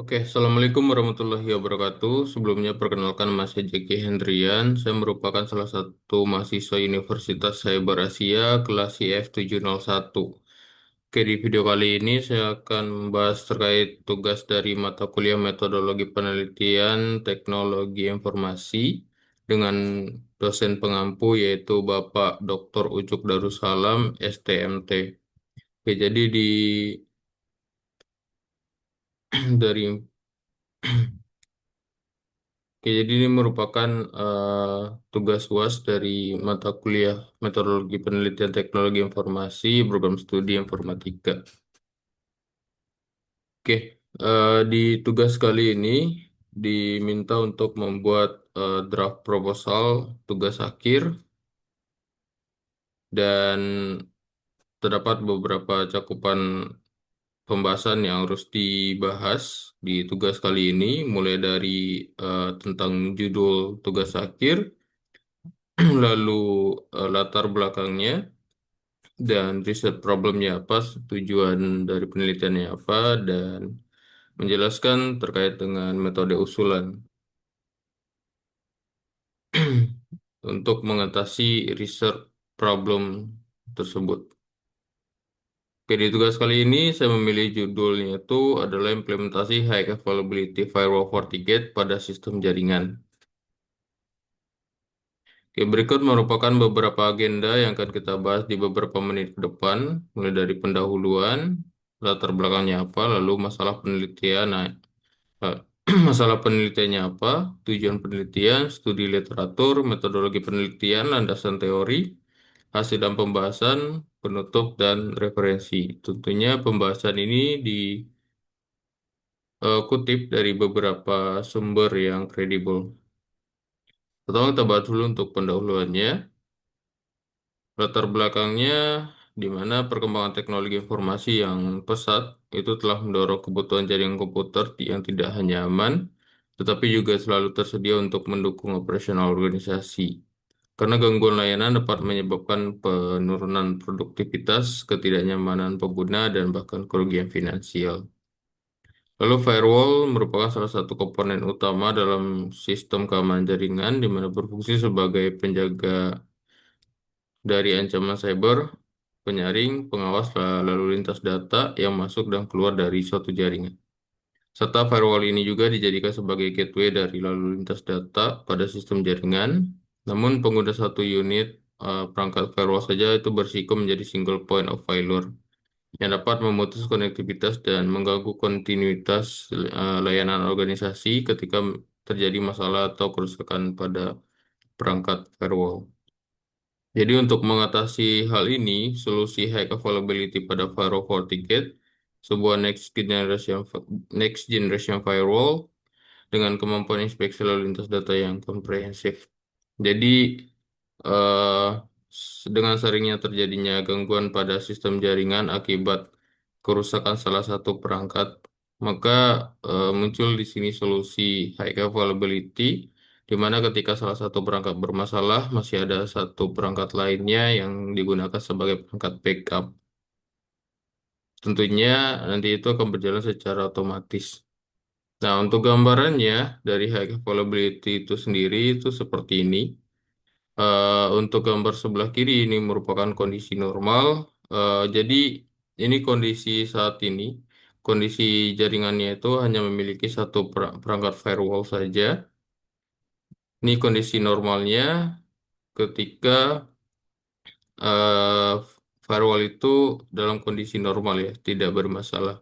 Oke, Assalamualaikum warahmatullahi wabarakatuh. Sebelumnya perkenalkan Mas Jeki Hendrian. Saya merupakan salah satu mahasiswa Universitas Cyber Asia kelas IF701. Oke, di video kali ini saya akan membahas terkait tugas dari mata kuliah Metodologi Penelitian Teknologi Informasi dengan dosen pengampu yaitu Bapak Dr. Ucuk Darussalam, STMT. Oke, jadi dari Oke, jadi ini merupakan tugas UAS dari mata kuliah Metodologi Penelitian Teknologi Informasi, Program Studi Informatika. Oke, di tugas kali ini diminta untuk membuat draft proposal tugas akhir dan terdapat beberapa cakupan pembahasan yang harus dibahas di tugas kali ini, mulai dari tentang judul tugas akhir, lalu latar belakangnya, dan riset problemnya apa, tujuan dari penelitiannya apa, dan menjelaskan terkait dengan metode usulan untuk mengatasi riset problem tersebut. Oke, di tugas kali ini saya memilih judulnya itu adalah implementasi High Availability Firewall FortiGate pada sistem jaringan. Oke, berikut merupakan beberapa agenda yang akan kita bahas di beberapa menit ke depan, mulai dari pendahuluan, latar belakangnya apa, lalu masalah penelitian, eh, masalah penelitiannya apa, tujuan penelitian, studi literatur, metodologi penelitian, landasan teori, hasil dan pembahasan, penutup, dan referensi. Tentunya pembahasan ini dikutip dari beberapa sumber yang kredibel. Pertama kita bahas dulu untuk pendahuluannya. Latar belakangnya di mana perkembangan teknologi informasi yang pesat itu telah mendorong kebutuhan jaringan komputer yang tidak hanya aman, tetapi juga selalu tersedia untuk mendukung operasional organisasi. Karena gangguan layanan dapat menyebabkan penurunan produktivitas, ketidaknyamanan pengguna, dan bahkan kerugian finansial. Lalu firewall merupakan salah satu komponen utama dalam sistem keamanan jaringan, di mana berfungsi sebagai penjaga dari ancaman cyber, penyaring, pengawas lalu lintas data yang masuk dan keluar dari suatu jaringan. Serta firewall ini juga dijadikan sebagai gateway dari lalu lintas data pada sistem jaringan. Namun pengguna satu unit perangkat firewall saja itu berisiko menjadi single point of failure yang dapat memutus konektivitas dan mengganggu kontinuitas layanan organisasi ketika terjadi masalah atau kerusakan pada perangkat firewall. Jadi untuk mengatasi hal ini, solusi high availability pada firewall FortiGate, sebuah next generation firewall dengan kemampuan inspeksi lalu lintas data yang komprehensif. Jadi eh, dengan seringnya terjadinya gangguan pada sistem jaringan akibat kerusakan salah satu perangkat, maka muncul di sini solusi high availability, di mana ketika salah satu perangkat bermasalah, masih ada satu perangkat lainnya yang digunakan sebagai perangkat backup. Tentunya nanti itu akan berjalan secara otomatis. Nah, untuk gambarannya dari high availability itu sendiri itu seperti ini. Untuk gambar sebelah kiri ini merupakan kondisi normal. Jadi ini kondisi saat ini. Kondisi jaringannya itu hanya memiliki satu perangkat firewall saja. Ini kondisi normalnya ketika eh, firewall itu dalam kondisi normal ya, tidak bermasalah.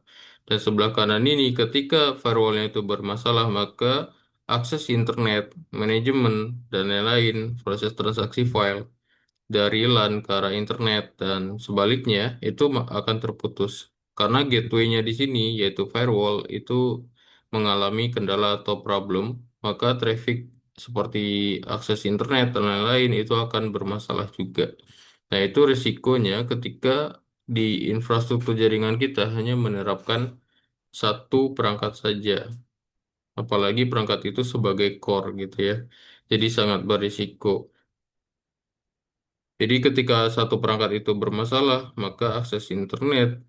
Dan sebelah kanan ini ketika firewallnya itu bermasalah, maka akses internet, manajemen, dan lain-lain, proses transaksi file dari LAN ke arah internet dan sebaliknya itu akan terputus karena gateway-nya di sini yaitu firewall itu mengalami kendala atau problem, maka traffic seperti akses internet dan lain-lain itu akan bermasalah juga. Nah, itu risikonya ketika di infrastruktur jaringan kita hanya menerapkan satu perangkat saja, apalagi perangkat itu sebagai core gitu ya. Jadi sangat berisiko. Jadi ketika satu perangkat itu bermasalah, maka akses internet,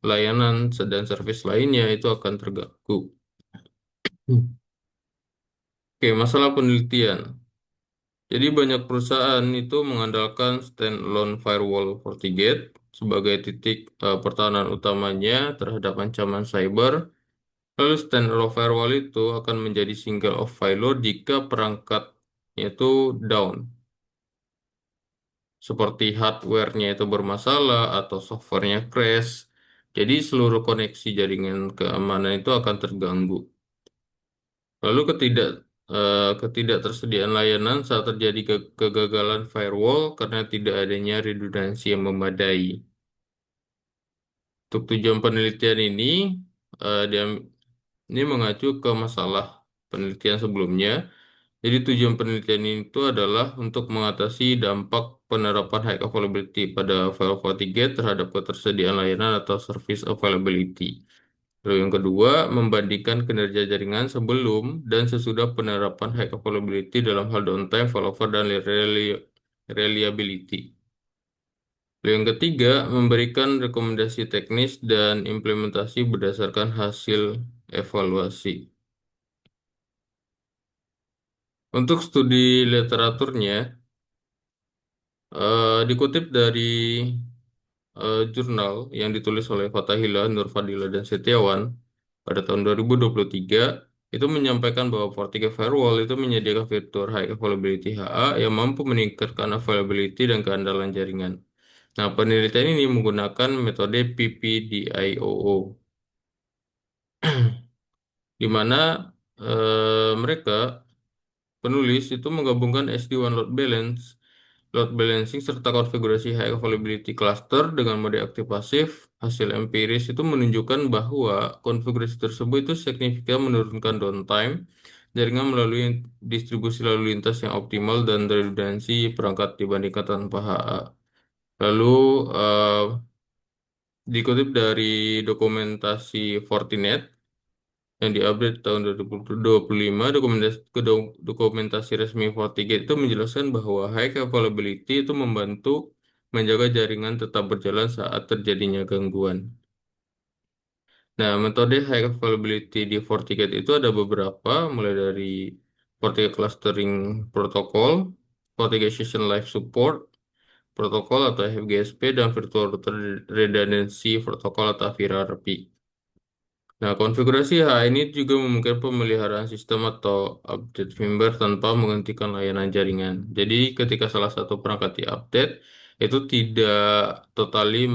layanan, dan servis lainnya itu akan terganggu. Oke, masalah penelitian. Jadi banyak perusahaan itu mengandalkan standalone firewall FortiGate sebagai titik pertahanan utamanya terhadap ancaman cyber. Lalu standalone firewall itu akan menjadi single of failure jika perangkatnya itu down, seperti hardware-nya itu bermasalah atau software-nya crash. Jadi seluruh koneksi jaringan keamanan itu akan terganggu. Lalu ketidaktersediaan layanan saat terjadi kegagalan firewall karena tidak adanya redundansi yang memadai. Untuk tujuan penelitian ini, dia ini mengacu ke masalah penelitian sebelumnya. Jadi tujuan penelitian itu adalah untuk mengatasi dampak penerapan high availability pada file FortiGate terhadap ketersediaan layanan atau service availability. Lalu yang kedua, membandingkan kinerja jaringan sebelum dan sesudah penerapan high availability dalam hal downtime, failover, dan reliability. Lalu yang ketiga, memberikan rekomendasi teknis dan implementasi berdasarkan hasil evaluasi. Untuk studi literaturnya, dikutip dari jurnal yang ditulis oleh Fathahila, Nurfadila, dan Setiawan pada tahun 2023 itu menyampaikan bahwa FortiGate Firewall itu menyediakan fitur High Availability HA yang mampu meningkatkan availability dan keandalan jaringan. Nah, penelitian ini menggunakan metode PPDIOO, di mana mereka penulis itu menggabungkan SD-WAN load balance, load balancing, serta konfigurasi high availability cluster dengan mode aktif pasif. Hasil empiris itu menunjukkan bahwa konfigurasi tersebut itu signifikan menurunkan downtime jaringan melalui distribusi lalu lintas yang optimal dan redundansi perangkat dibandingkan tanpa HA. Lalu eh, dikutip dari dokumentasi Fortinet yang diupdate tahun 2025, dokumentasi resmi FortiGate itu menjelaskan bahwa high availability itu membantu menjaga jaringan tetap berjalan saat terjadinya gangguan. Nah, metode high availability di FortiGate itu ada beberapa, mulai dari FortiGate Clustering Protocol, FortiGate Session Life Support, Protokol atau FGSP, dan Virtual Router Redundancy Protocol atau VRRP. Nah, konfigurasi H ini juga memungkinkan pemeliharaan sistem atau update firmware tanpa menghentikan layanan jaringan. Jadi, ketika salah satu perangkat diupdate, itu tidak totali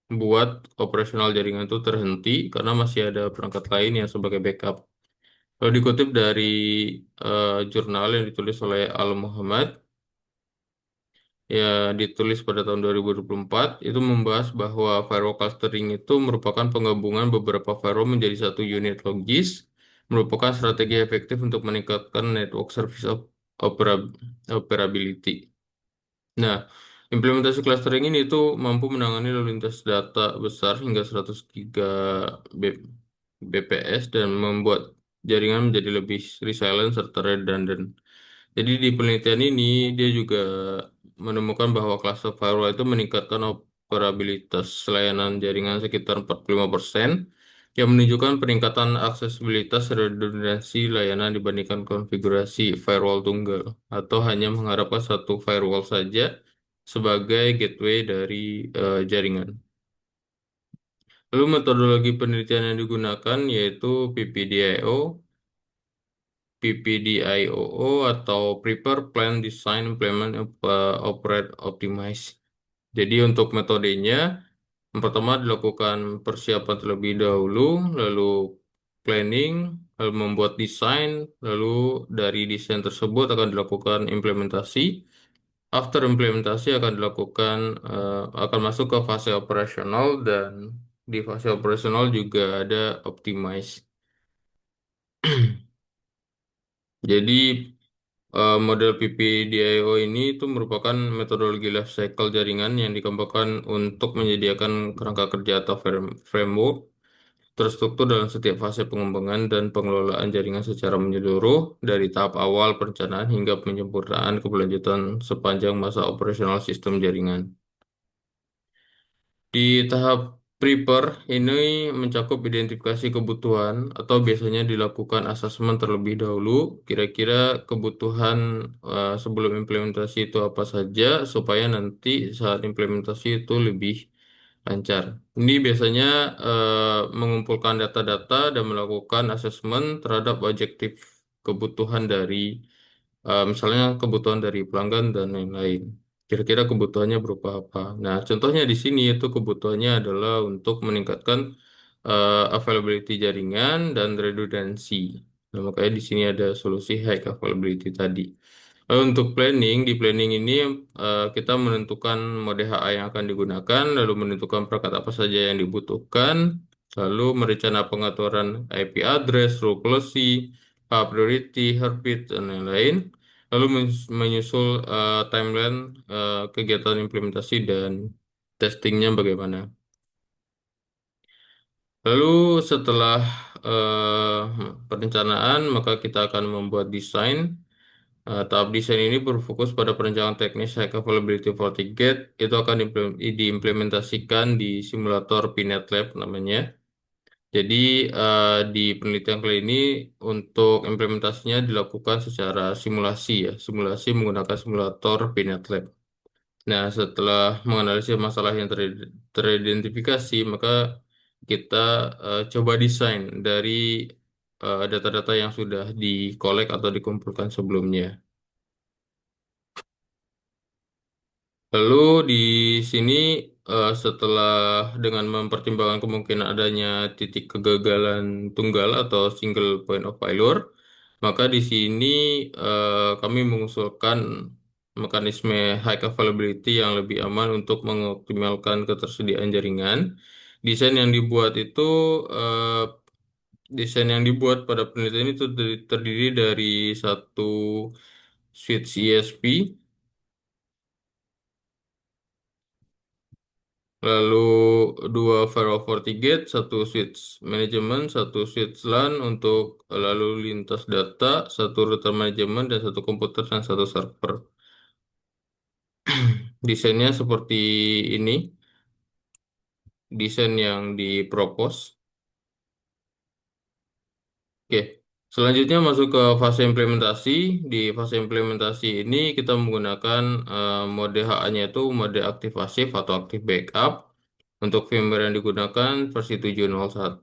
membuat operasional jaringan itu terhenti karena masih ada perangkat lain yang sebagai backup. Kalau dikutip dari jurnal yang ditulis oleh Al Muhammad, ya ditulis pada tahun 2024 itu membahas bahwa firewall clustering itu merupakan penggabungan beberapa firewall menjadi satu unit logis, merupakan strategi efektif untuk meningkatkan network service operability. Nah, implementasi clustering ini itu mampu menangani lalu lintas data besar hingga 100 giga B- BPS dan membuat jaringan menjadi lebih resilient serta redundant. Jadi di penelitian ini dia juga menemukan bahwa cluster firewall itu meningkatkan operabilitas layanan jaringan sekitar 45%, yang menunjukkan peningkatan aksesibilitas redundansi layanan dibandingkan konfigurasi firewall tunggal atau hanya mengharapkan satu firewall saja sebagai gateway dari jaringan. Lalu metodologi penelitian yang digunakan yaitu PPDIO, PPDIOO atau Prepare, Plan, Design, Implement, Operate, Optimize. Jadi untuk metodenya, yang pertama dilakukan persiapan terlebih dahulu, lalu planning, lalu membuat desain, lalu dari desain tersebut akan dilakukan implementasi. After implementasi akan dilakukan, akan masuk ke fase operasional dan di fase operasional juga ada optimize. Jadi model PPDIO ini itu merupakan metodologi life cycle jaringan yang dikembangkan untuk menyediakan kerangka kerja atau framework terstruktur dalam setiap fase pengembangan dan pengelolaan jaringan secara menyeluruh dari tahap awal perencanaan hingga penyempurnaan keberlanjutan sepanjang masa operasional sistem jaringan. Di tahap Prepper ini mencakup identifikasi kebutuhan atau biasanya dilakukan asesmen terlebih dahulu. Kira-kira kebutuhan sebelum implementasi itu apa saja supaya nanti saat implementasi itu lebih lancar. Ini biasanya mengumpulkan data-data dan melakukan asesmen terhadap objektif kebutuhan dari misalnya kebutuhan dari pelanggan dan lain-lain. Kira-kira kebutuhannya berupa apa? Nah, contohnya di sini itu kebutuhannya adalah untuk meningkatkan availability jaringan dan redundancy. Nah, makanya di sini ada solusi high availability tadi. Lalu untuk planning, di planning ini kita menentukan mode HA yang akan digunakan, lalu menentukan perangkat apa saja yang dibutuhkan, lalu merencana pengaturan IP address, role policy, hak priority, heartbeat, dan lain-lain. Lalu menyusul timeline kegiatan implementasi dan testingnya bagaimana. Lalu setelah perencanaan, maka kita akan membuat desain. Tahap desain ini berfokus pada perencanaan teknis high availability FortiGate. Itu akan diimplementasikan di simulator PNet Lab namanya. Jadi di penelitian kali ini untuk implementasinya dilakukan secara simulasi ya, simulasi menggunakan simulator PNet Lab. Nah, setelah menganalisis masalah yang teridentifikasi, maka kita coba desain dari data-data yang sudah dikolek atau dikumpulkan sebelumnya. Lalu di sini setelah dengan mempertimbangkan kemungkinan adanya titik kegagalan tunggal atau single point of failure, maka di sini kami mengusulkan mekanisme high availability yang lebih aman untuk mengoptimalkan ketersediaan jaringan. Desain yang dibuat itu eh, desain yang dibuat pada penelitian itu terdiri dari satu switch ESP. Lalu dua firewall FortiGate, satu switch manajemen, satu switch LAN untuk lalu lintas data, satu router manajemen, dan satu komputer dan satu server. Desainnya seperti ini, desain yang dipropos. Oke, selanjutnya masuk ke fase implementasi. Di fase implementasi ini kita menggunakan mode HA-nya itu mode aktif pasif atau aktif backup. Untuk firmware yang digunakan versi 7.01.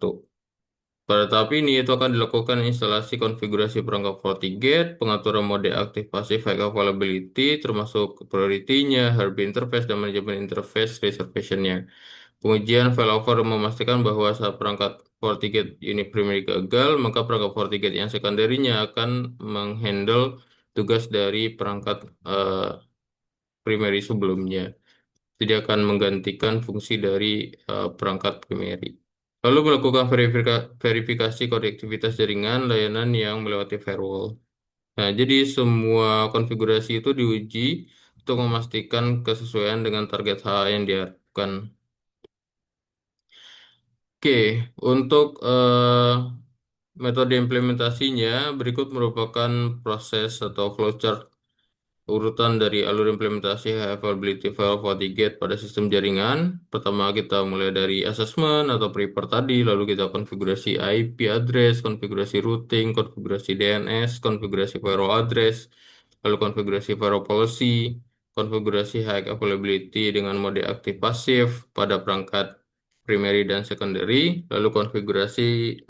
Pada tahap ini itu akan dilakukan instalasi konfigurasi perangkat FortiGate, pengaturan mode aktif pasif high availability, termasuk priority-nya, Heartbeat interface, dan manajemen interface reservation-nya. Pengujian failover memastikan bahwa saat perangkat FortiGate unit primary gagal, maka perangkat FortiGate yang sekunderinya akan menghandle tugas dari perangkat primary sebelumnya. Jadi akan menggantikan fungsi dari perangkat primary. Lalu melakukan verifikasi konektivitas jaringan layanan yang melewati firewall. Nah, jadi semua konfigurasi itu diuji untuk memastikan kesesuaian dengan target H yang diharapkan. Oke, untuk metode implementasinya berikut merupakan proses atau flowchart urutan dari alur implementasi high availability file FortiGate pada sistem jaringan. Pertama kita mulai dari assessment atau prepare tadi, lalu kita konfigurasi IP address, konfigurasi routing, konfigurasi DNS, konfigurasi firewall address, lalu konfigurasi firewall policy, konfigurasi high availability dengan mode aktif pasif pada perangkat primary dan secondary, lalu konfigurasi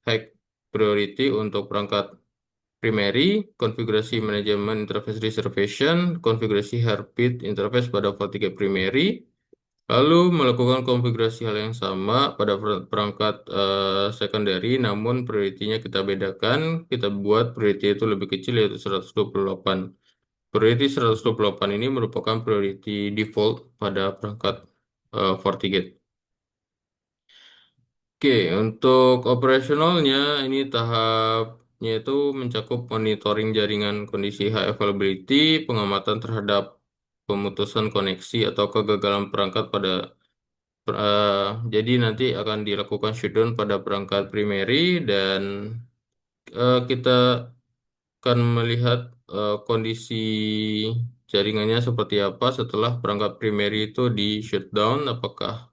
high priority untuk perangkat primary, konfigurasi manajemen interface reservation, konfigurasi heartbeat interface pada FortiGate primary, lalu melakukan konfigurasi hal yang sama pada perangkat secondary, namun priority-nya kita bedakan, kita buat priority itu lebih kecil yaitu 128. Priority 128 ini merupakan priority default pada perangkat FortiGate. Oke, untuk operasionalnya ini tahapnya itu mencakup monitoring jaringan kondisi high availability, pengamatan terhadap pemutusan koneksi atau kegagalan perangkat pada jadi nanti akan dilakukan shutdown pada perangkat primary dan kita akan melihat kondisi jaringannya seperti apa setelah perangkat primary itu di shutdown, apakah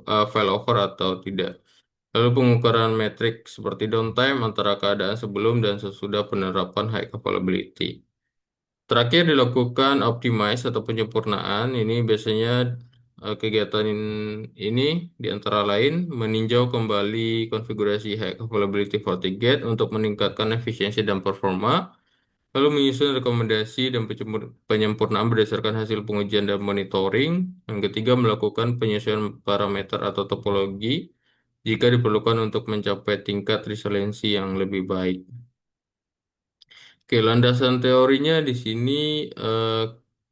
failover atau tidak. Lalu pengukuran metrik seperti downtime antara keadaan sebelum dan sesudah penerapan high availability. Terakhir dilakukan optimize atau penyempurnaan. Ini biasanya kegiatan ini di antara lain meninjau kembali konfigurasi high availability FortiGate untuk meningkatkan efisiensi dan performa, lalu menyusun rekomendasi dan penyempurnaan berdasarkan hasil pengujian dan monitoring. Yang ketiga, melakukan penyesuaian parameter atau topologi jika diperlukan untuk mencapai tingkat resiliensi yang lebih baik. Oke, landasan teorinya di sini eh,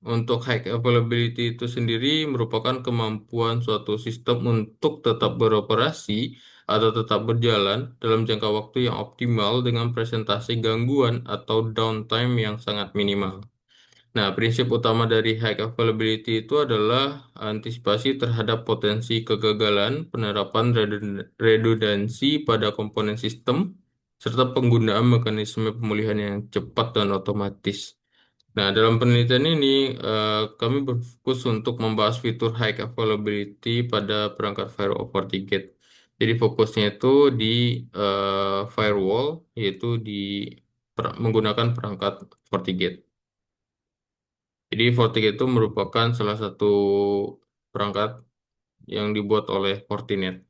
untuk high availability itu sendiri merupakan kemampuan suatu sistem untuk tetap beroperasi atau tetap berjalan dalam jangka waktu yang optimal dengan presentasi gangguan atau downtime yang sangat minimal. Nah, prinsip utama dari high availability itu adalah antisipasi terhadap potensi kegagalan, penerapan redundansi pada komponen sistem, serta penggunaan mekanisme pemulihan yang cepat dan otomatis. Nah, dalam penelitian ini, kami berfokus untuk membahas fitur high availability pada perangkat firewall FortiGate. Jadi fokusnya itu di firewall, yaitu menggunakan perangkat FortiGate. Jadi FortiGate itu merupakan salah satu perangkat yang dibuat oleh Fortinet.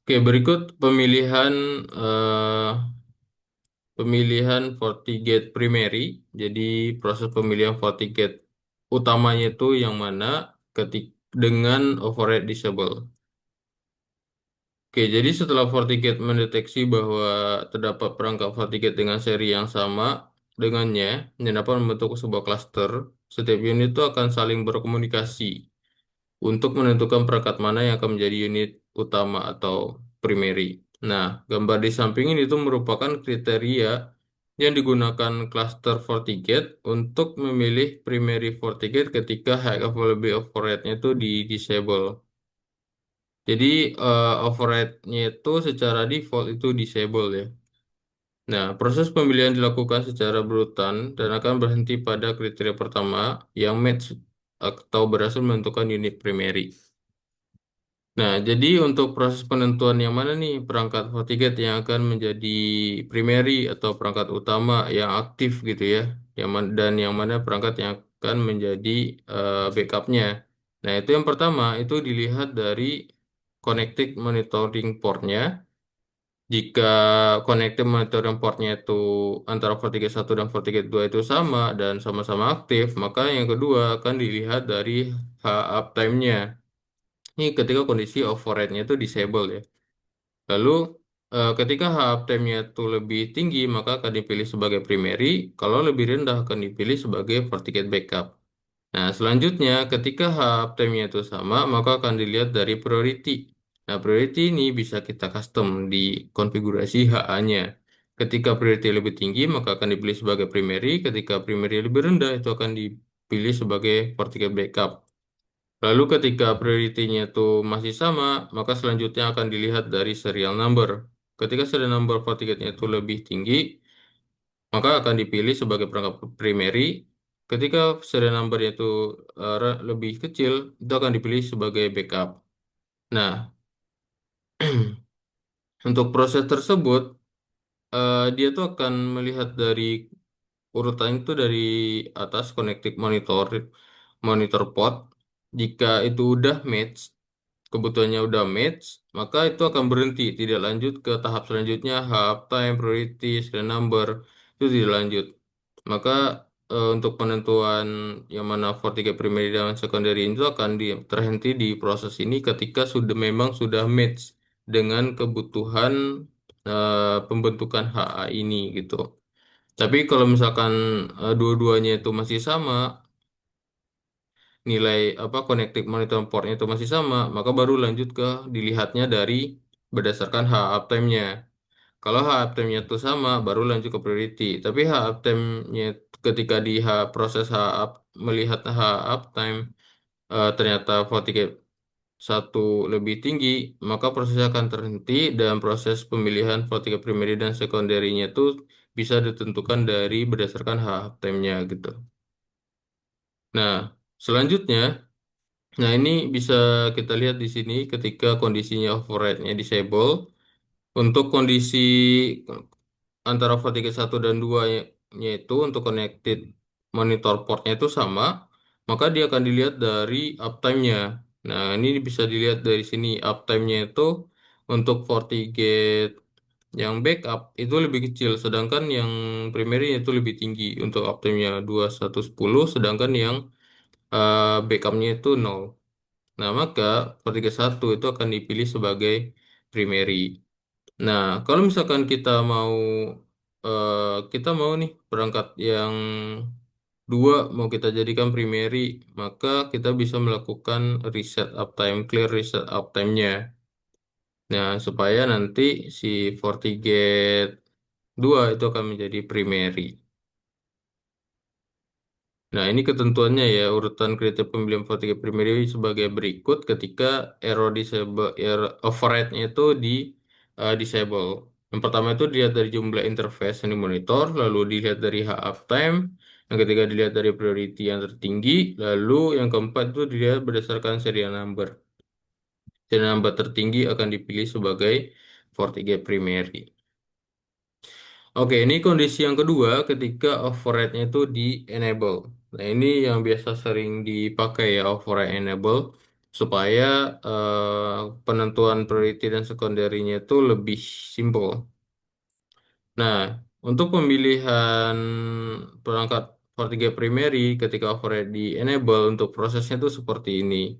Oke, berikut eh, pemilihan FortiGate primary. Jadi proses pemilihan FortiGate utamanya itu yang mana ketik dengan override disable. Oke, jadi setelah FortiGate mendeteksi bahwa terdapat perangkat FortiGate dengan seri yang sama dengannya, yang dapat membentuk sebuah cluster, setiap unit itu akan saling berkomunikasi untuk menentukan perangkat mana yang akan menjadi unit utama atau primary. Nah, gambar di samping ini itu merupakan kriteria yang digunakan cluster FortiGate untuk memilih primary FortiGate ketika high availability override-nya itu di disable. Jadi override-nya itu secara default itu disable ya. Nah, proses pemilihan dilakukan secara berurutan dan akan berhenti pada kriteria pertama yang match atau berhasil menentukan unit primary. Nah, jadi untuk proses penentuan yang mana nih perangkat FortiGate yang akan menjadi primary atau perangkat utama yang aktif gitu ya, dan yang mana perangkat yang akan menjadi backupnya. Nah, itu yang pertama itu dilihat dari connected monitoring portnya. Jika connected monitoring portnya itu antara FortiGate 1 dan FortiGate 2 itu sama dan sama-sama aktif, maka yang kedua akan dilihat dari uptime-nya. Ini ketika kondisi override-nya itu disable ya. Lalu ketika uptime-nya itu lebih tinggi maka akan dipilih sebagai primary, kalau lebih rendah akan dipilih sebagai FortiGate backup. Nah, selanjutnya ketika uptime-nya itu sama maka akan dilihat dari priority. Nah, priority ini bisa kita custom di konfigurasi HA-nya. Ketika priority lebih tinggi maka akan dipilih sebagai primary, ketika primary lebih rendah itu akan dipilih sebagai FortiGate backup. Lalu ketika priority-nya itu masih sama, maka selanjutnya akan dilihat dari serial number. Ketika serial number FortiGate-nya itu lebih tinggi, maka akan dipilih sebagai perangkat primary. Ketika serial number-nya itu lebih kecil, itu akan dipilih sebagai backup. Nah, untuk proses tersebut, dia tuh akan melihat dari urutan itu dari atas connected monitor port. Jika itu udah match, kebutuhannya udah match, maka itu akan berhenti, tidak lanjut ke tahap selanjutnya, time, priority, serial number, itu tidak lanjut. Maka untuk penentuan yang mana vertical primary dan secondary itu akan terhenti di proses ini ketika memang sudah match dengan kebutuhan pembentukan HA ini gitu. Tapi kalau misalkan dua-duanya itu masih sama, nilai apa connected monitor portnya itu masih sama, maka baru lanjut ke dilihatnya dari berdasarkan H uptime-nya. Kalau H uptime-nya itu sama, baru lanjut ke priority. Tapi H uptime-nya ketika di proses melihat H uptime ternyata FortiGate satu lebih tinggi, maka prosesnya akan terhenti dan proses pemilihan FortiGate primary dan secondary-nya itu bisa ditentukan dari berdasarkan H uptime-nya gitu. Nah, selanjutnya Nah, ini bisa kita lihat di sini ketika kondisinya override-nya disable. Untuk kondisi antara FATIGA 1 dan 2-nya itu untuk connected monitor portnya itu sama, maka dia akan dilihat dari uptime-nya. Nah, ini bisa dilihat dari sini uptime-nya itu untuk FortiGate yang backup itu lebih kecil, sedangkan yang primary itu lebih tinggi untuk uptime-nya 2110, sedangkan yang backupnya itu 0. Nah, maka FortiGate 1 itu akan dipilih sebagai primary. Nah, kalau misalkan kita mau nih perangkat yang 2 mau kita jadikan primary, maka kita bisa melakukan reset uptime, clear reset uptime-nya. Nah, supaya nanti si FortiGate 2 itu akan menjadi primary. Nah, ini ketentuannya ya, urutan kriteria pemilihan FortiGate primary sebagai berikut ketika error override-nya itu disable. Yang pertama itu dilihat dari jumlah interface yang dimonitor, lalu dilihat dari H uptime, yang ketiga dilihat dari priority yang tertinggi, lalu yang keempat itu dilihat berdasarkan serial number. Serial number tertinggi akan dipilih sebagai FortiGate primary. Oke, ini kondisi yang kedua ketika override-nya itu di enable. Nah, ini yang biasa sering dipakai ya, override enable, supaya penentuan priority dan secondary-nya itu lebih simple. Nah, untuk pemilihan perangkat FortiGate primary ketika override di enable untuk prosesnya itu seperti ini.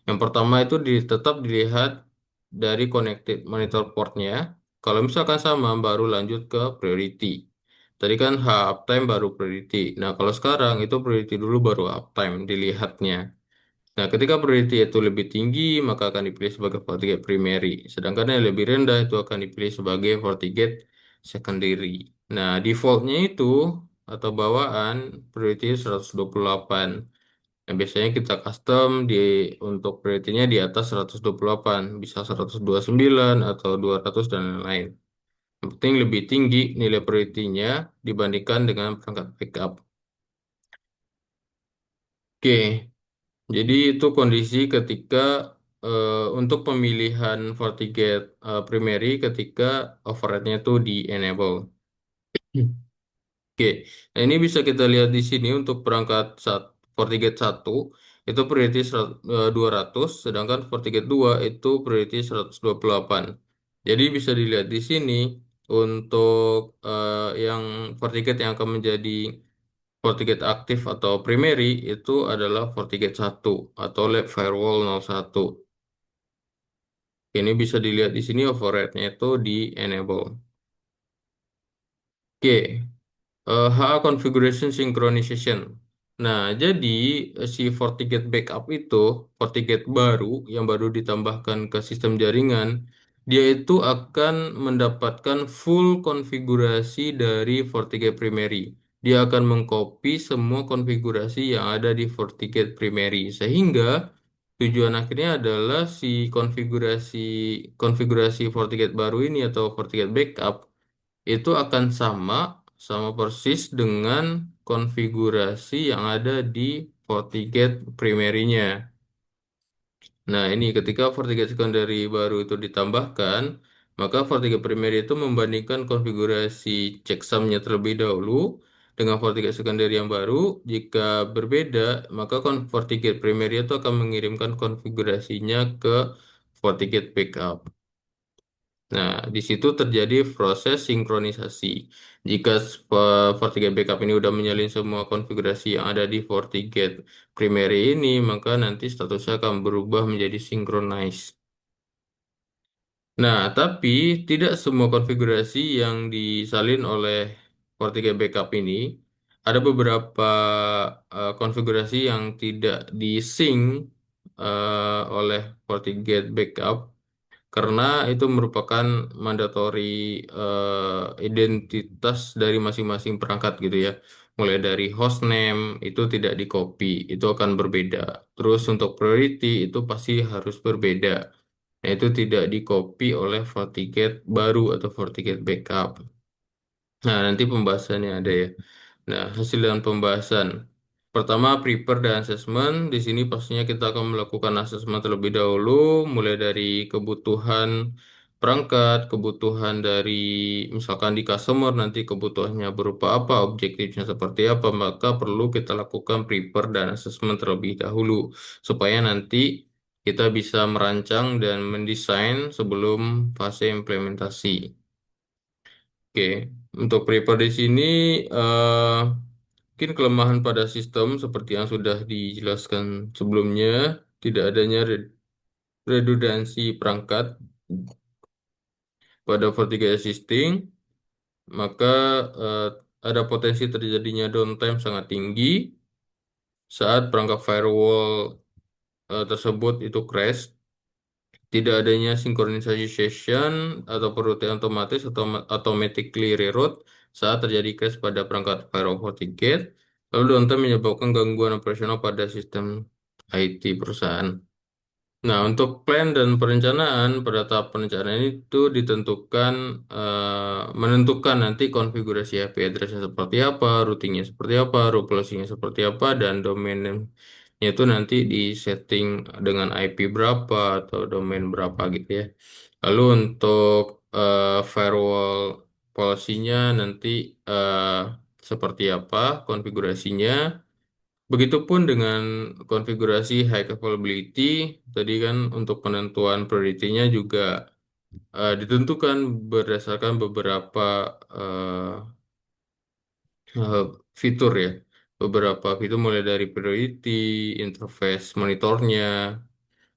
Yang pertama itu tetap dilihat dari connected monitor portnya. Kalau misalkan sama, baru lanjut ke priority. Tadi kan H uptime baru priority. Nah, kalau sekarang itu priority dulu baru uptime dilihatnya. Nah, ketika priority itu lebih tinggi, maka akan dipilih sebagai FortiGate primary. Sedangkan yang lebih rendah itu akan dipilih sebagai FortiGate secondary. Nah, defaultnya itu atau bawaan priority 128. Nah, biasanya kita custom untuk priority-nya di atas 128, bisa 129 atau 200 dan lain-lain. Yang penting lebih tinggi nilai priority-nya dibandingkan dengan perangkat backup. Oke, jadi itu kondisi ketika untuk pemilihan FortiGate primary ketika override-nya itu di enable. Oke, nah ini bisa kita lihat di sini untuk perangkat FortiGate 1 itu priority 200, sedangkan FortiGate 2 itu priority 128. Jadi bisa dilihat di sini untuk yang FortiGate yang akan menjadi FortiGate aktif atau primary itu adalah FortiGate 1 atau Lab Firewall 01. Ini bisa dilihat di sini override-nya itu di enable. Oke, H configuration synchronization. Nah, jadi si FortiGate backup itu FortiGate baru yang baru ditambahkan ke sistem jaringan, dia itu akan mendapatkan full konfigurasi dari FortiGate primary. Dia akan mengcopy semua konfigurasi yang ada di FortiGate primary sehingga tujuan akhirnya adalah si konfigurasi konfigurasi FortiGate baru ini atau FortiGate backup itu akan sama persis dengan konfigurasi yang ada di FortiGate primary-nya. Nah, ini ketika FortiGate secondary baru itu ditambahkan, maka FortiGate primary itu membandingkan konfigurasi checksumnya terlebih dahulu dengan FortiGate secondary yang baru. Jika berbeda, maka FortiGate primary itu akan mengirimkan konfigurasinya ke FortiGate backup. Nah, di situ terjadi proses sinkronisasi. Jika FortiGate backup ini udah menyalin semua konfigurasi yang ada di FortiGate primary ini, maka nanti statusnya akan berubah menjadi synchronize. Nah, tapi tidak semua konfigurasi yang disalin oleh FortiGate backup ini, ada beberapa konfigurasi yang tidak di-sync oleh FortiGate backup karena itu merupakan mandatory identitas dari masing-masing perangkat gitu ya. Mulai dari hostname itu tidak di copy, itu akan berbeda. Terus untuk priority itu pasti harus berbeda. Nah, itu tidak di copy oleh FortiGate baru atau FortiGate backup. Nah, nanti pembahasannya ada ya. Nah, hasil dan pembahasan. Pertama, prepare dan assessment. Di sini pastinya kita akan melakukan assessment terlebih dahulu, mulai dari kebutuhan perangkat, kebutuhan dari misalkan di customer nanti kebutuhannya berupa apa, objektifnya seperti apa, maka perlu kita lakukan prepare dan assessment terlebih dahulu supaya nanti kita bisa merancang dan mendesain sebelum fase implementasi. Oke, untuk prepare di sini eh, mungkin kelemahan pada sistem seperti yang sudah dijelaskan sebelumnya, tidak adanya redundansi perangkat pada vertical existing, maka eh, ada potensi terjadinya downtime sangat tinggi saat perangkat firewall tersebut itu crash. Tidak adanya sinkronisasi session atau routing otomatis atau automatically reroute saat terjadi crash pada perangkat firewall FortiGate. Lalu downtime menyebabkan gangguan operasional pada sistem IT perusahaan. Nah, untuk plan dan perencanaan pada tahap perencanaan itu ditentukan menentukan nanti konfigurasi IP address-nya seperti apa, routingnya seperti apa, route policy-nya seperti apa, dan domainnya itu nanti di setting dengan IP berapa atau domain berapa gitu ya. Lalu untuk firewall policy-nya nanti eh, seperti apa konfigurasinya. Begitupun dengan konfigurasi high availability, tadi kan untuk penentuan priority-nya juga ditentukan berdasarkan beberapa eh, eh, fitur ya. Beberapa fitur mulai dari priority, interface monitornya,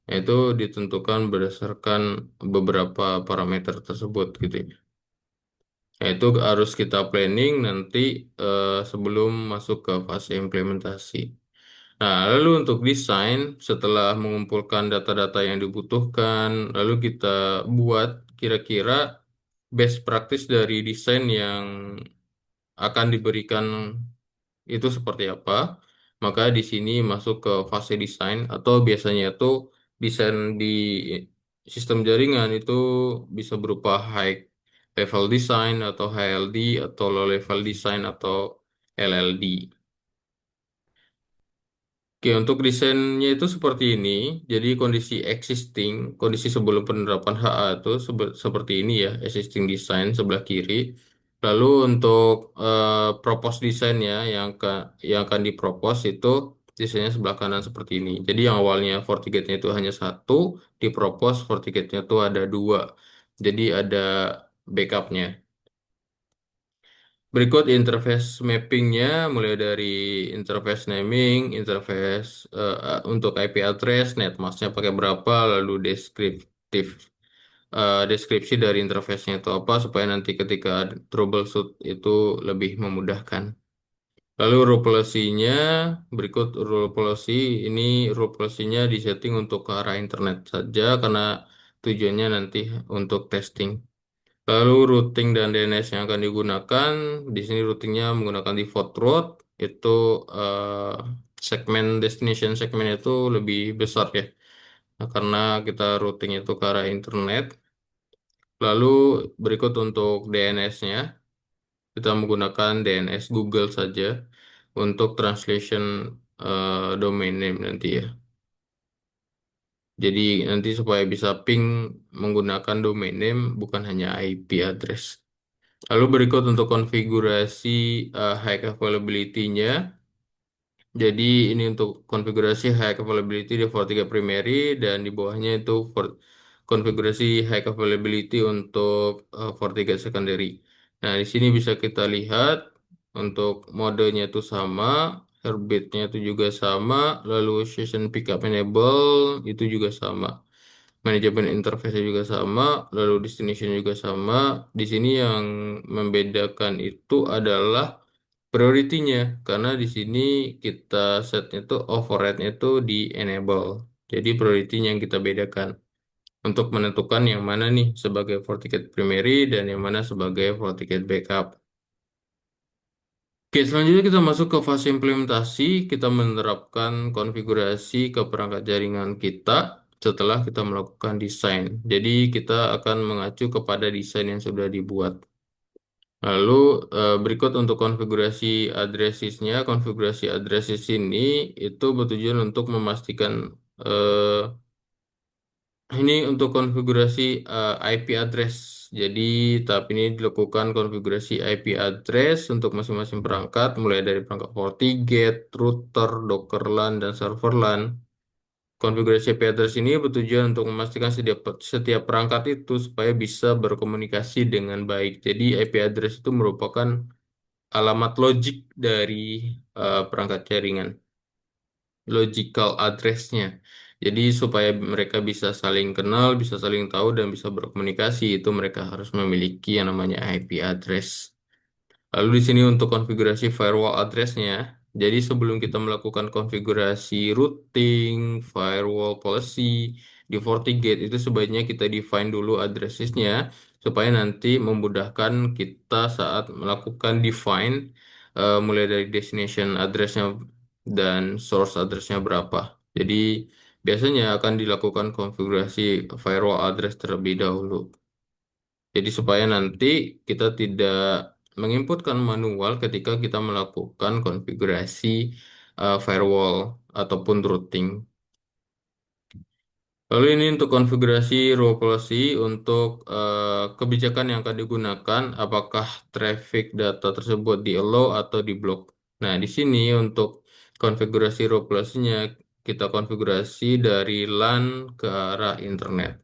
itu ditentukan berdasarkan beberapa parameter tersebut gitu ya. Nah, itu harus kita planning nanti sebelum masuk ke fase implementasi. Nah, lalu untuk desain, setelah mengumpulkan data-data yang dibutuhkan, lalu kita buat kira-kira best practice dari desain yang akan diberikan itu seperti apa. Maka di sini masuk ke fase desain atau biasanya itu desain di sistem jaringan itu bisa berupa high level design atau HLD atau low level design atau LLD. Oke, untuk desainnya itu seperti ini. Jadi kondisi existing, kondisi sebelum penerapan HA itu seperti ini ya, existing design sebelah kiri. Lalu untuk propose desainnya yang akan dipropose itu desainnya sebelah kanan seperti ini. Jadi yang awalnya FortiGate-nya itu hanya satu, dipropose FortiGate-nya itu ada dua. Jadi ada backupnya. Berikut interface mappingnya mulai dari interface naming, interface untuk IP address, netmasknya pakai berapa, lalu deskripsi dari interface-nya itu apa supaya nanti ketika troubleshoot itu lebih memudahkan. Lalu rule policy-nya, berikut rule policy, ini rule policy-nya disetting untuk ke arah internet saja karena tujuannya nanti untuk testing. Lalu routing dan DNS yang akan digunakan, di sini routingnya menggunakan default route, itu eh, segmen destination segmen itu lebih besar ya. Nah, karena kita routing itu ke arah internet. Lalu berikut untuk DNS-nya, kita menggunakan DNS Google saja untuk translation domain name nanti ya. Jadi nanti supaya bisa ping menggunakan domain name bukan hanya IP address. Lalu berikut untuk konfigurasi high availability-nya. Jadi ini untuk konfigurasi high availability di FortiGate primary dan di bawahnya itu konfigurasi high availability untuk FortiGate secondary. Nah, di sini bisa kita lihat untuk modenya itu sama, heartbeat-nya itu juga sama, lalu session pickup enable itu juga sama. Manajemen interface juga sama, lalu destination juga sama. Di sini yang membedakan itu adalah priority-nya, karena di sini kita setnya itu override-nya itu di enable. Jadi priority-nya yang kita bedakan untuk menentukan yang mana nih sebagai FortiGate primary dan yang mana sebagai FortiGate backup. Oke, selanjutnya kita masuk ke fase implementasi. Kita menerapkan konfigurasi ke perangkat jaringan kita setelah kita melakukan desain. Jadi kita akan mengacu kepada desain yang sudah dibuat. Lalu berikut untuk konfigurasi addresses ini itu bertujuan untuk memastikan eh, ini untuk konfigurasi IP address. Jadi tahap ini dilakukan konfigurasi IP address untuk masing-masing perangkat, mulai dari perangkat FortiGate, router, Docker LAN, dan server LAN. Konfigurasi IP address ini bertujuan untuk memastikan setiap perangkat itu supaya bisa berkomunikasi dengan baik. Jadi IP address itu merupakan alamat logik dari perangkat jaringan, logical address-nya. Jadi supaya mereka bisa saling kenal, bisa saling tahu, dan bisa berkomunikasi, itu mereka harus memiliki yang namanya IP address. Lalu di sini untuk konfigurasi firewall address-nya. Jadi sebelum kita melakukan konfigurasi routing, firewall policy di FortiGate, itu sebaiknya kita define dulu addressesnya supaya nanti memudahkan kita saat melakukan define mulai dari destination address-nya dan source address-nya berapa. Jadi biasanya akan dilakukan konfigurasi firewall address terlebih dahulu. Jadi supaya nanti kita tidak menginputkan manual ketika kita melakukan konfigurasi firewall ataupun routing. Lalu ini untuk konfigurasi role policy untuk kebijakan yang akan digunakan, apakah traffic data tersebut di allow atau di block. Nah, di sini untuk konfigurasi role policy-nya kita konfigurasi dari LAN ke arah internet.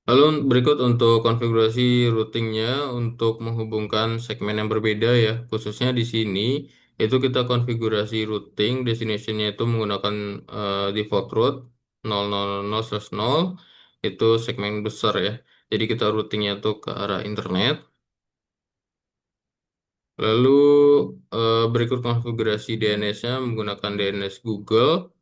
Lalu berikut untuk konfigurasi routingnya untuk menghubungkan segmen yang berbeda ya. Khususnya di sini itu kita konfigurasi routing destination-nya itu menggunakan default route 000/0 itu segmen besar ya. Jadi kita routingnya tuh ke arah internet. Lalu berikut konfigurasi DNS-nya menggunakan DNS Google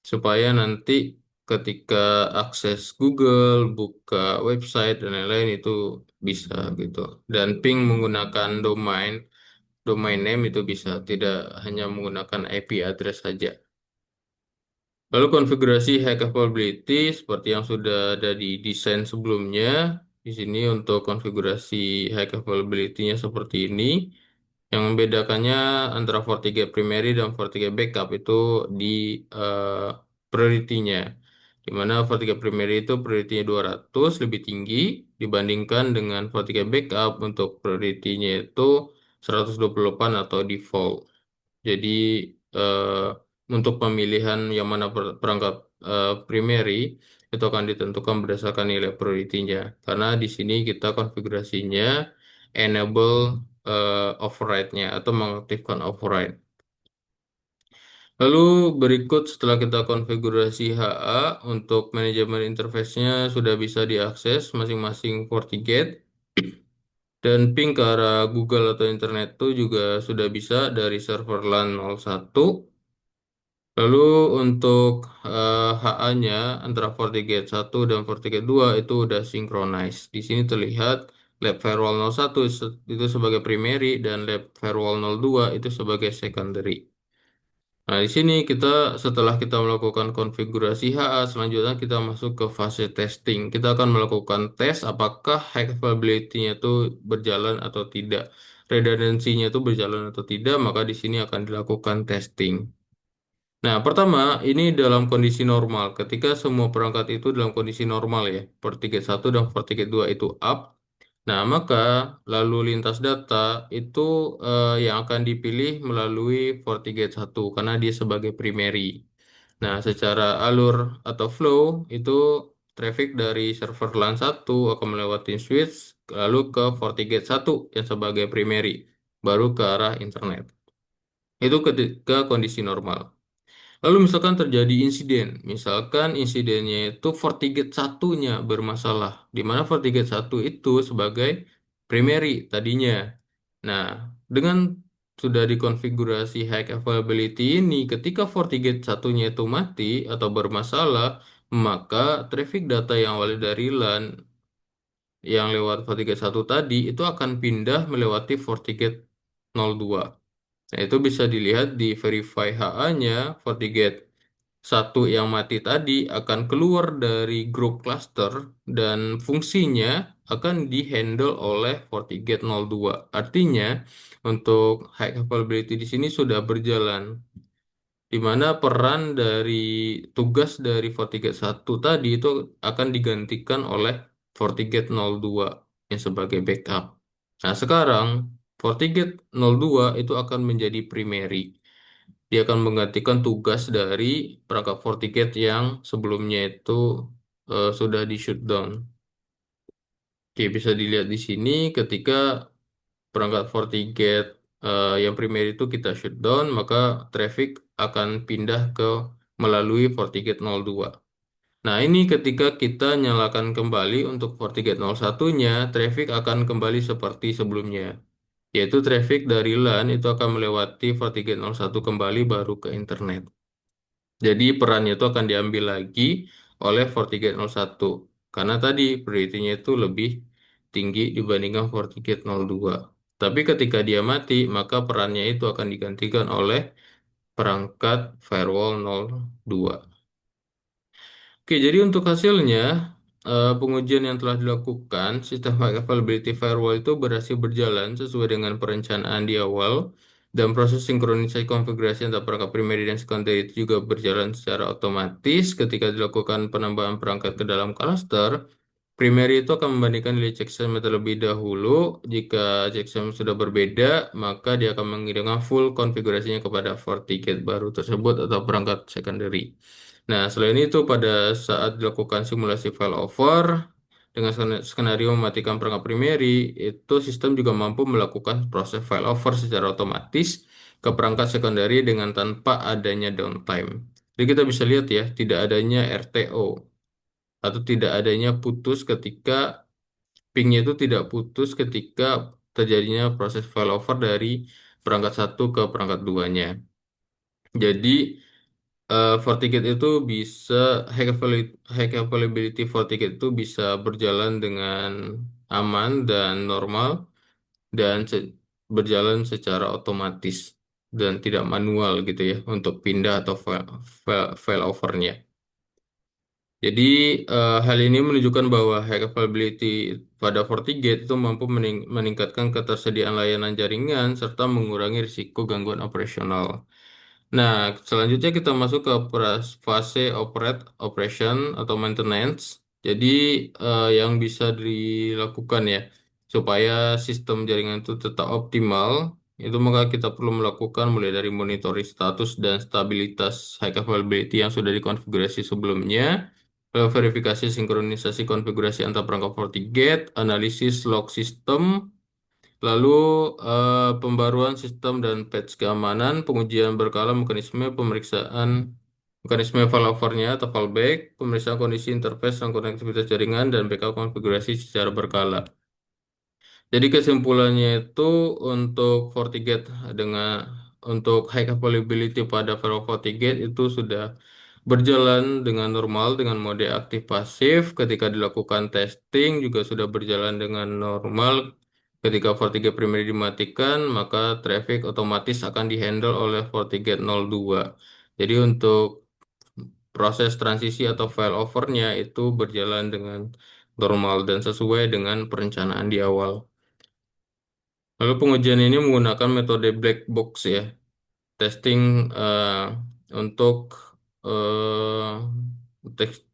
supaya nanti ketika akses Google, buka website dan lain-lain itu bisa gitu. Dan ping menggunakan domain name itu bisa, tidak hanya menggunakan IP address saja. Lalu konfigurasi high capability seperti yang sudah ada di desain sebelumnya. Di sini untuk konfigurasi high capability-nya seperti ini. Yang membedakannya antara FortiGate primary dan FortiGate backup itu di priority-nya. Di mana FortiGate primary itu priority-nya 200 lebih tinggi dibandingkan dengan FortiGate backup untuk priority-nya itu 128 atau default. Jadi eh, untuk pemilihan yang mana perangkat primary itu akan ditentukan berdasarkan nilai priority-nya. Karena di sini kita konfigurasinya enable override-nya atau mengaktifkan override. Lalu berikut setelah kita konfigurasi HA untuk manajemen interface-nya sudah bisa diakses masing-masing FortiGate dan ping ke arah Google atau internet itu juga sudah bisa dari server LAN 01. Lalu untuk HA-nya antara FortiGate 1 dan FortiGate 2 itu udah synchronize. Di sini terlihat lab firewall 01 itu sebagai primary dan lab firewall 02 itu sebagai secondary. Nah, di sini setelah kita melakukan konfigurasi HA, selanjutnya kita masuk ke fase testing. Kita akan melakukan tes apakah high availability-nya itu berjalan atau tidak. Redundancy-nya itu berjalan atau tidak, maka di sini akan dilakukan testing. Nah, pertama, ini dalam kondisi normal. Ketika semua perangkat itu dalam kondisi normal ya, FortiGate 1 dan FortiGate 2 itu up. Nah, maka lalu lintas data itu yang akan dipilih melalui FortiGate 1 karena dia sebagai primary. Nah, secara alur atau flow itu traffic dari server LAN 1 akan melewati switch lalu ke FortiGate 1 yang sebagai primary, baru ke arah internet. Itu ketika kondisi normal. Lalu misalkan terjadi insiden, misalkan insidennya itu FortiGate satunya bermasalah, di mana FortiGate 1 itu sebagai primary tadinya. Nah, dengan sudah dikonfigurasi high availability ini, ketika FortiGate satunya itu mati atau bermasalah, maka traffic data yang awalnya dari LAN yang lewat FortiGate 1 tadi itu akan pindah melewati FortiGate 02. Nah, itu bisa dilihat di verify HA-nya FortiGate satu yang mati tadi akan keluar dari grup cluster dan fungsinya akan dihandle oleh FortiGate 02. Artinya, untuk high availability di sini sudah berjalan, di mana peran dari tugas dari FortiGate 1 tadi itu akan digantikan oleh FortiGate 02 yang sebagai backup. Nah, sekarang FortiGate 02 itu akan menjadi primary. Dia akan menggantikan tugas dari perangkat FortiGate yang sebelumnya itu sudah di shutdown. Oke, bisa dilihat di sini ketika perangkat FortiGate yang primer itu kita shutdown, maka traffic akan pindah ke melalui FortiGate 02. Nah, ini ketika kita nyalakan kembali untuk FortiGate 01-nya, traffic akan kembali seperti sebelumnya. Yaitu traffic dari LAN itu akan melewati FortiGate 01 kembali baru ke internet. Jadi perannya itu akan diambil lagi oleh FortiGate 01. Karena tadi priority-nya itu lebih tinggi dibandingkan FortiGate 02. Tapi ketika dia mati, maka perannya itu akan digantikan oleh perangkat firewall 02. Oke, jadi untuk hasilnya, pengujian yang telah dilakukan, sistem high availability firewall itu berhasil berjalan sesuai dengan perencanaan di awal, dan proses sinkronisasi konfigurasi antara perangkat primary dan secondary itu juga berjalan secara otomatis ketika dilakukan penambahan perangkat ke dalam cluster. Primary itu akan membandingkan nilai checksum terlebih dahulu. Jika checksum sudah berbeda, maka dia akan mengirimkan full konfigurasinya kepada FortiGate baru tersebut atau perangkat secondary. Nah, selain itu pada saat dilakukan simulasi failover dengan skenario mematikan perangkat primary, itu sistem juga mampu melakukan proses failover secara otomatis ke perangkat secondary dengan tanpa adanya downtime. Jadi kita bisa lihat ya, tidak adanya RTO atau tidak adanya putus ketika pingnya itu tidak putus ketika terjadinya proses failover dari perangkat satu ke perangkat duanya. Jadi FortiGate itu bisa high availability FortiGate itu bisa berjalan dengan aman dan normal dan berjalan secara otomatis dan tidak manual gitu ya untuk pindah atau failovernya. Jadi hal ini menunjukkan bahwa high availability pada FortiGate itu mampu meningkatkan ketersediaan layanan jaringan serta mengurangi risiko gangguan operasional. Nah, selanjutnya kita masuk ke fase operation atau maintenance. Jadi yang bisa dilakukan ya supaya sistem jaringan itu tetap optimal, itu maka kita perlu melakukan mulai dari monitoring status dan stabilitas high availability yang sudah dikonfigurasi sebelumnya, lalu verifikasi sinkronisasi konfigurasi antar perangkat FortiGate, analisis log sistem. Lalu pembaruan sistem dan patch keamanan, pengujian berkala mekanisme pemeriksaan mekanisme failovernya atau fallback, pemeriksaan kondisi interface dan konektivitas jaringan, dan backup konfigurasi secara berkala. Jadi kesimpulannya itu untuk FortiGate dengan untuk high availability pada firewall FortiGate itu sudah berjalan dengan normal dengan mode aktif pasif. Ketika dilakukan testing juga sudah berjalan dengan normal. Ketika FortiGate primary dimatikan, maka traffic otomatis akan dihandle oleh FortiGate 02. Jadi untuk proses transisi atau failovernya itu berjalan dengan normal dan sesuai dengan perencanaan di awal. Lalu pengujian ini menggunakan metode black box ya, testing untuk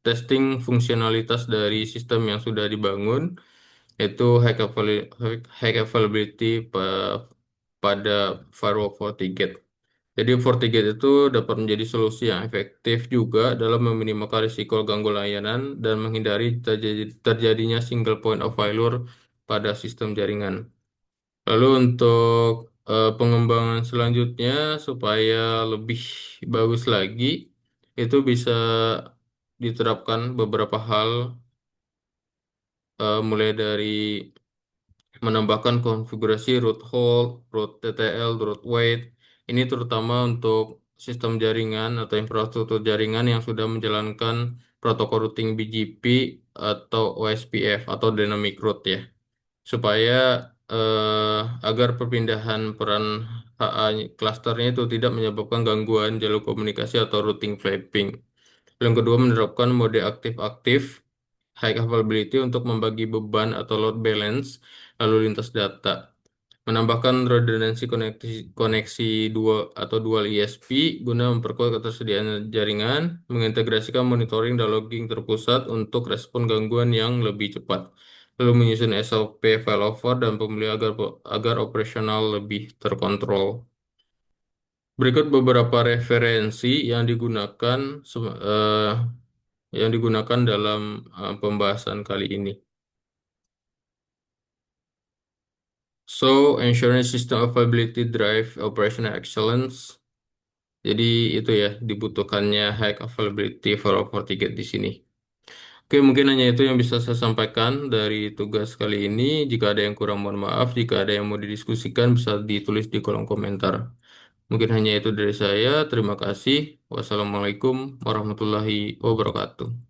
testing fungsionalitas dari sistem yang sudah dibangun, yaitu high availability pada firewall FortiGate. Jadi FortiGate itu dapat menjadi solusi yang efektif juga dalam meminimalkan risiko gangguan layanan dan menghindari terjadinya single point of failure pada sistem jaringan. Lalu untuk pengembangan selanjutnya supaya lebih bagus lagi, itu bisa diterapkan beberapa hal, mulai dari menambahkan konfigurasi root hold, root TTL, root wait. Ini terutama untuk sistem jaringan atau infrastruktur jaringan yang sudah menjalankan protokol routing BGP atau OSPF atau dynamic route ya, supaya agar perpindahan peran HA klasternya itu tidak menyebabkan gangguan jalur komunikasi atau routing flapping. Yang kedua, menerapkan mode aktif-aktif high availability untuk membagi beban atau load balance lalu lintas data, menambahkan redundansi koneksi dual ISP guna memperkuat ketersediaan jaringan, mengintegrasikan monitoring dan logging terpusat untuk respon gangguan yang lebih cepat, lalu menyusun SOP failover dan pemulihan agar operasional lebih terkontrol. Berikut beberapa referensi yang digunakan dalam pembahasan kali ini. So, ensuring system availability drive operational excellence. Jadi itu ya dibutuhkannya high availability for ticket di sini. Oke, mungkin hanya itu yang bisa saya sampaikan dari tugas kali ini. Jika ada yang kurang, mohon maaf. Jika ada yang mau didiskusikan, bisa ditulis di kolom komentar. Mungkin hanya itu dari saya. Terima kasih. Wassalamualaikum warahmatullahi wabarakatuh.